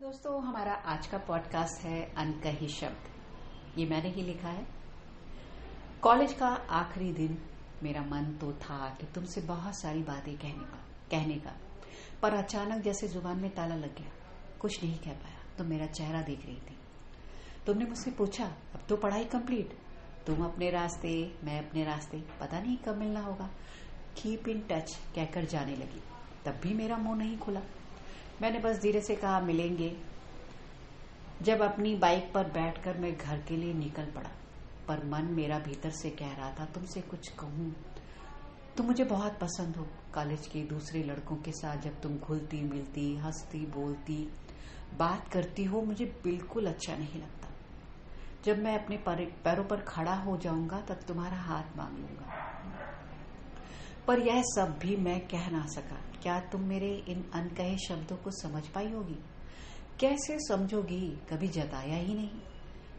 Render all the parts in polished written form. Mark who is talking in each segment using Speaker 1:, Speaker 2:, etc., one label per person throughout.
Speaker 1: दोस्तों, हमारा आज का पॉडकास्ट है अनकही शब्द। ये मैंने ही लिखा है। कॉलेज का आखिरी दिन मेरा मन तो था कि तुमसे बहुत सारी बातें कहने का, पर अचानक जैसे जुबान में ताला लग गया। कुछ नहीं कह पाया। तुम मेरा चेहरा देख रही थी। तुमने मुझसे पूछा, अब तो पढ़ाई कंप्लीट, तुम अपने रास्ते, मैं अपने रास्ते, पता नहीं कब मिलना होगा। कीप इन टच कहकर जाने लगी। तब भी मेरा मुंह नहीं खुला। मैंने बस धीरे से कहा, मिलेंगे। जब अपनी बाइक पर बैठकर मैं घर के लिए निकल पड़ा, पर मन मेरा भीतर से कह रहा था तुमसे कुछ कहूं। तुम मुझे बहुत पसंद हो। कॉलेज के दूसरे लड़कों के साथ जब तुम घुलती मिलती, हंसती बोलती, बात करती हो, मुझे बिल्कुल अच्छा नहीं लगता। जब मैं अपने पैरों पर खड़ा हो जाऊंगा तब तुम्हारा हाथ मांग लूंगा। पर यह सब भी मैं कह ना सका। क्या तुम मेरे इन अनकहे शब्दों को समझ पाई होगी? कैसे समझोगी? कभी जताया ही नहीं।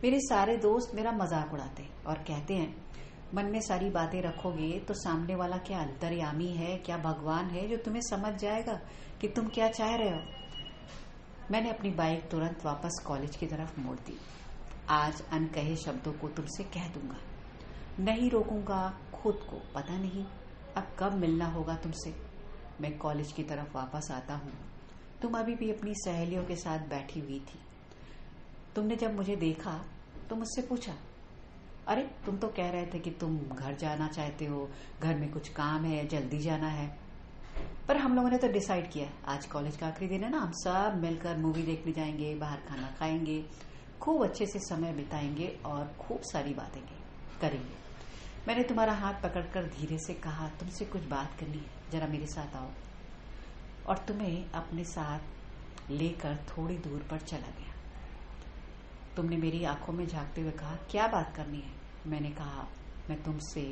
Speaker 1: मेरे सारे दोस्त मेरा मजाक उड़ाते और कहते हैं, मन में सारी बातें रखोगे तो सामने वाला क्या अंतर्यामी है, क्या भगवान है जो तुम्हें समझ जाएगा कि तुम क्या चाह रहे हो। मैंने अपनी बाइक तुरंत वापस कॉलेज की तरफ मोड़ दी। आज अनकहे शब्दों को तुमसे कह दूंगा, नहीं रोकूंगा खुद को। पता नहीं अब कब मिलना होगा तुमसे। मैं कॉलेज की तरफ वापस आता हूँ। तुम अभी भी अपनी सहेलियों के साथ बैठी हुई थी। तुमने जब मुझे देखा तो मुझसे पूछा, अरे तुम तो कह रहे थे कि तुम घर जाना चाहते हो, घर में कुछ काम है, जल्दी जाना है। पर हम लोगों ने तो डिसाइड किया है, आज कॉलेज का आखिरी दिन है ना, हम सब मिलकर मूवी देखने जाएंगे, बाहर खाना खाएंगे, खूब अच्छे से समय बिताएंगे और खूब सारी बातें करेंगे। मैंने तुम्हारा हाथ पकड़कर धीरे से कहा, तुमसे कुछ बात करनी है, जरा मेरे साथ आओ। और तुम्हें अपने साथ लेकर थोड़ी दूर पर चला गया। तुमने मेरी आंखों में झांकते हुए कहा, क्या बात करनी है? मैंने कहा, मैं तुमसे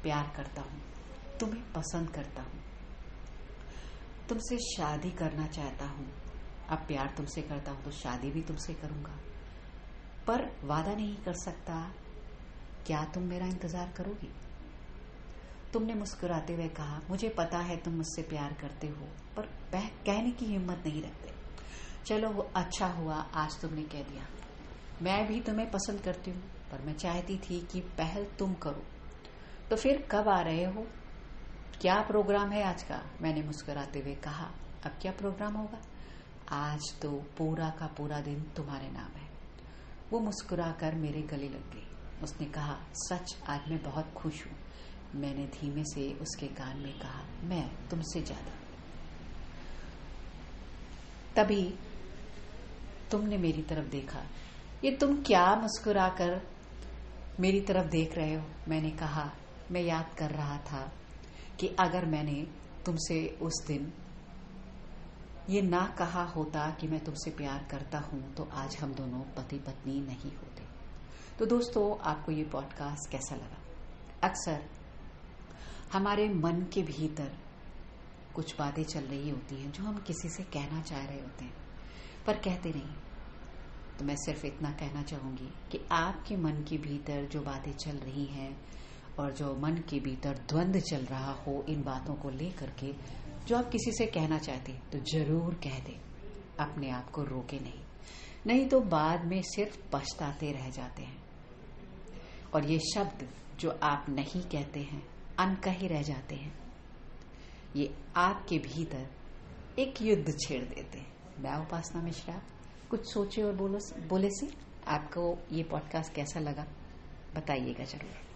Speaker 1: प्यार करता हूँ, तुम्हें पसंद करता हूँ, तुमसे शादी करना चाहता हूँ। अब प्यार तुमसे करता हूँ तो शादी भी तुमसे करूंगा, पर वादा नहीं कर सकता। क्या तुम मेरा इंतजार करोगी? तुमने मुस्कुराते हुए कहा, मुझे पता है तुम मुझसे प्यार करते हो, पर कहने की हिम्मत नहीं रखते। चलो अच्छा हुआ आज तुमने कह दिया। मैं भी तुम्हें पसंद करती हूँ, पर मैं चाहती थी कि पहल तुम करो। तो फिर कब आ रहे हो? क्या प्रोग्राम है आज का? मैंने मुस्कुराते हुए कहा, अब क्या प्रोग्राम होगा? आज तो पूरा का पूरा दिन तुम्हारे नाम है। वो मुस्कुराकर मेरे गले लग गई। उसने कहा, सच आज मैं बहुत खुश हूँ। मैंने धीमे से उसके कान में कहा, मैं तुमसे ज्यादा। तभी तुमने मेरी तरफ देखा। ये तुम क्या मुस्कुराकर मेरी तरफ देख रहे हो? मैंने कहा, मैं याद कर रहा था कि अगर मैंने तुमसे उस दिन ये ना कहा होता कि मैं तुमसे प्यार करता हूं तो आज हम दोनों पति पत्नी नहीं होते। तो दोस्तों, आपको ये पॉडकास्ट कैसा लगा? अक्सर हमारे मन के भीतर कुछ बातें चल रही होती हैं जो हम किसी से कहना चाह रहे होते हैं, पर कहते नहीं। तो मैं सिर्फ इतना कहना चाहूंगी कि आपके मन के भीतर जो बातें चल रही हैं और जो मन के भीतर द्वंद्व चल रहा हो इन बातों को लेकर के, जो आप किसी से कहना चाहते तो जरूर कह दें। अपने आप को रोके नहीं तो बाद में सिर्फ पछताते रह जाते हैं। और ये शब्द जो आप नहीं कहते हैं, अनकहे रह जाते हैं, ये आपके भीतर एक युद्ध छेड़ देते हैं। मैं उपासना मिश्रा, कुछ सोचे और बोले से। आपको ये पॉडकास्ट कैसा लगा बताइएगा जरूर।